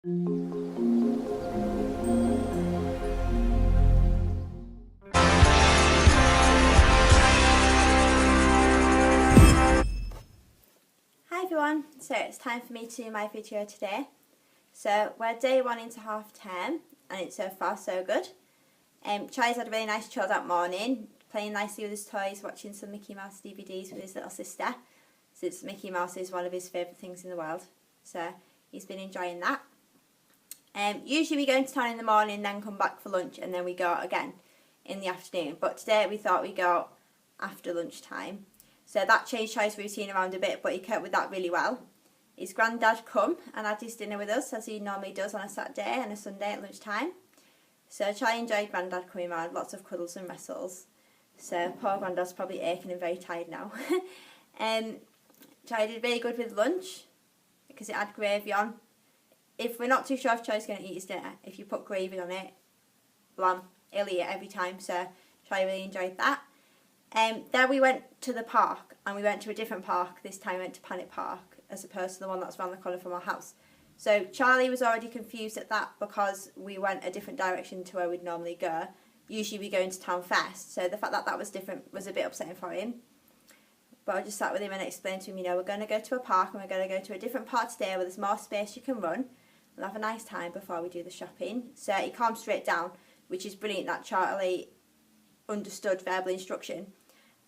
Hi everyone, so it's time for me to do my video today. So we're day 1 into half term and it's so far so good. Charlie's had a really nice chilled out morning, playing nicely with his toys, watching some Mickey Mouse DVDs with his little sister, since Mickey Mouse is one of his favourite things in the world. So he's been enjoying that. Usually we go into town in the morning, then come back for lunch, and then we go out again in the afternoon. But today we thought we'd go after lunchtime. So that changed Charlie's routine around a bit, but he coped with that really well. His granddad come and had his dinner with us, as he normally does on a Saturday and a Sunday at lunchtime. So Charlie enjoyed granddad coming around, lots of cuddles and wrestles. So poor granddad's probably aching and very tired now. Charlie did really good with lunch because it had gravy on. If we're not too sure if Charlie's going to eat his dinner, if you put gravy on it, blam, he'll eat it every time. So Charlie really enjoyed that. Then we went to the park, and we went to a different park. This time we went to Panic Park as opposed to the one that's around the corner from our house. So Charlie was already confused at that because we went a different direction to where we'd normally go. Usually we go into town first, so the fact that that was different was a bit upsetting for him. But I just sat with him and explained to him, you know, we're going to go to a park and we're going to go to a different part today where there's more space you can run. We'll have a nice time before we do the shopping. So he calmed straight down, which is brilliant that Charlie understood verbal instruction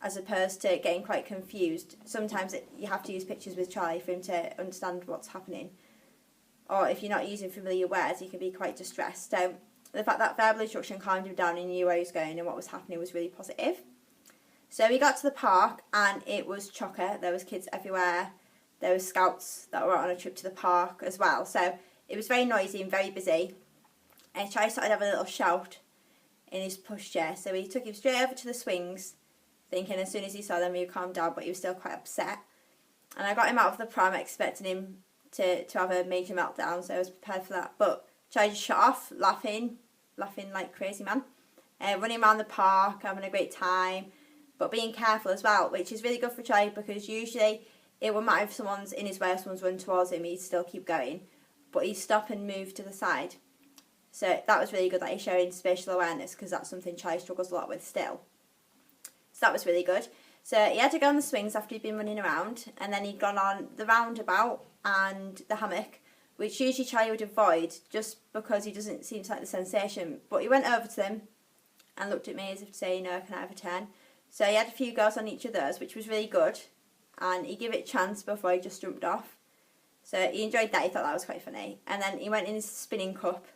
as opposed to getting quite confused. Sometimes you have to use pictures with Charlie for him to understand what's happening. Or if you're not using familiar words, he can be quite distressed. So the fact that verbal instruction calmed him down and he knew where he was going and what was happening was really positive. So we got to the park and it was chocker. There was kids everywhere. There was scouts that were on a trip to the park as well. So it was very noisy and very busy. And Charlie started having a little shout in his pushchair. So we took him straight over to the swings, thinking as soon as he saw them he would calm down, but he was still quite upset. And I got him out of the pram expecting him to have a major meltdown, so I was prepared for that. But Charlie just shut off, laughing like crazy man. Running around the park, having a great time, but being careful as well, which is really good for Charlie because usually it wouldn't matter if someone's in his way or someone's running towards him, he'd still keep going. But he'd stop and move to the side. So that was really good that he's showing spatial awareness because that's something Charlie struggles a lot with still. So that was really good. So he had to go on the swings after he'd been running around, and then he'd gone on the roundabout and the hammock, which usually Charlie would avoid just because he doesn't seem to like the sensation. But he went over to them and looked at me as if to say, you know, can I have a turn? So he had a few goes on each of those, which was really good, and he gave it a chance before he just jumped off. So he enjoyed that, he thought that was quite funny. And then he went in his spinning cup,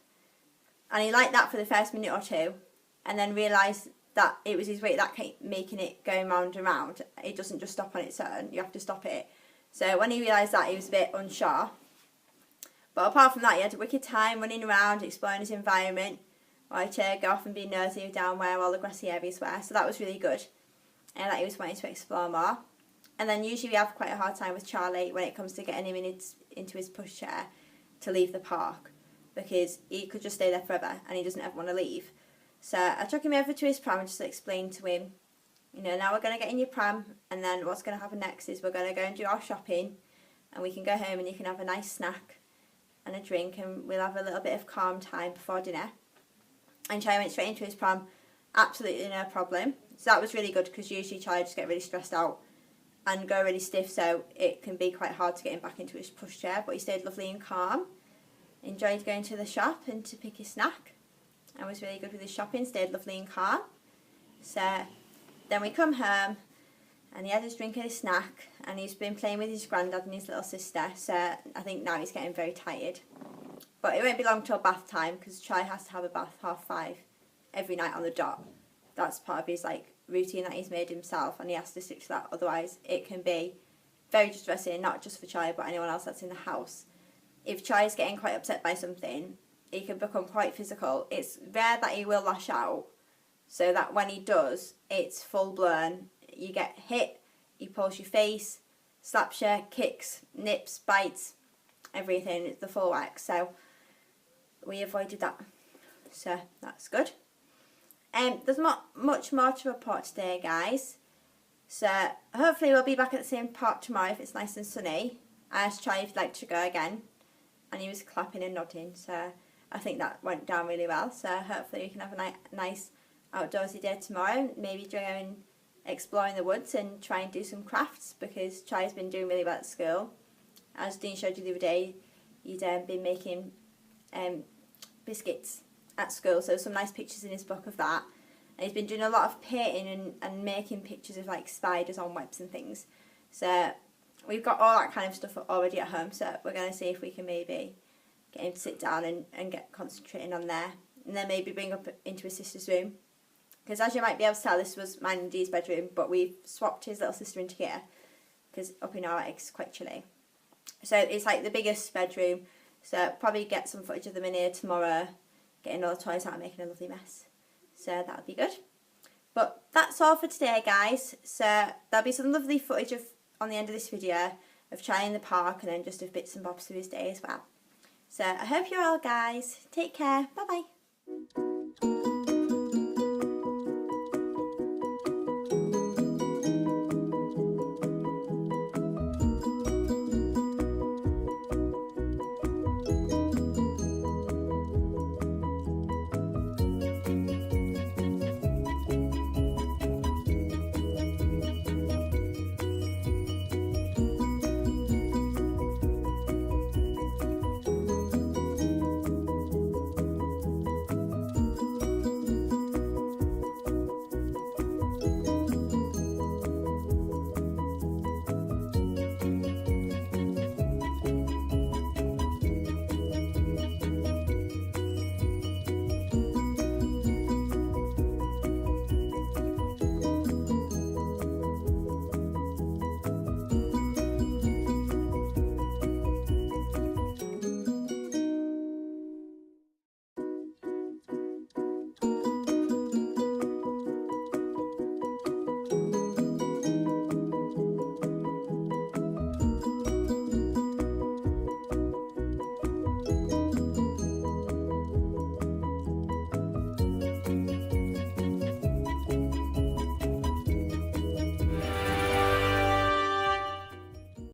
and he liked that for the first minute or two, and then realised that it was his weight that kept making it going round and round. It doesn't just stop on its own, you have to stop it. So when he realised that, he was a bit unsure. But apart from that, he had a wicked time running around, exploring his environment, while he cheered off and being nosy down where all the grassy areas were. So that was really good, and that he was wanting to explore more. And then usually we have quite a hard time with Charlie when it comes to getting him into his pushchair to leave the park, because he could just stay there forever and he doesn't ever want to leave. So I took him over to his pram and just explained to him, you know, now we're going to get in your pram, and then what's going to happen next is we're going to go and do our shopping, and we can go home and you can have a nice snack and a drink, and we'll have a little bit of calm time before dinner. And Charlie went straight into his pram, absolutely no problem. So that was really good because usually Charlie just get really stressed out and go really stiff, so it can be quite hard to get him back into his pushchair. But he stayed lovely and calm, enjoyed going to the shop and to pick his snack, and was really good with his shopping, stayed lovely and calm. So then we come home and he had his drink and his snack, and he's been playing with his granddad and his little sister, so I think now he's getting very tired. But it won't be long till bath time because Charlie has to have a bath 5:30 every night on the dot. That's part of his routine that he's made himself, and he has to stick to that, otherwise it can be very distressing, not just for Charlie but anyone else that's in the house. If Charlie's getting quite upset by something, he can become quite physical. It's rare that he will lash out, so that when he does, it's full blown. You get hit, he pulls your face, slaps you, kicks, nips, bites, everything. It's the full wax. So we avoided that. So that's good. There's not much more to report today, guys. So hopefully we'll be back at the same park tomorrow if it's nice and sunny. I asked Charlie if he'd like to go again. and he was clapping and nodding, so I think that went down really well. So hopefully we can have a nice outdoorsy day tomorrow, maybe going exploring the woods and try and do some crafts, because Charlie's been doing really well at school. As Dean showed you the other day, he'd been making biscuits at school, so some nice pictures in his book of that. And he's been doing a lot of painting and making pictures of like spiders on webs and things. So we've got all that kind of stuff already at home, so we're going to see if we can maybe get him to sit down and get concentrating on there, and then maybe bring up into his sister's room, because as you might be able to tell, this was mine and Dee's bedroom, but we've swapped his little sister into here because up in our attic it's quite chilly. So it's like the biggest bedroom, so probably get some footage of them in here tomorrow, getting all the toys out and making a lovely mess. So that'll be good. But that's all for today, guys. So there'll be some lovely footage of on the end of this video of Charlie in the park, and then just of bits and bobs of his day as well. So I hope you're all, guys. Take care. Bye bye.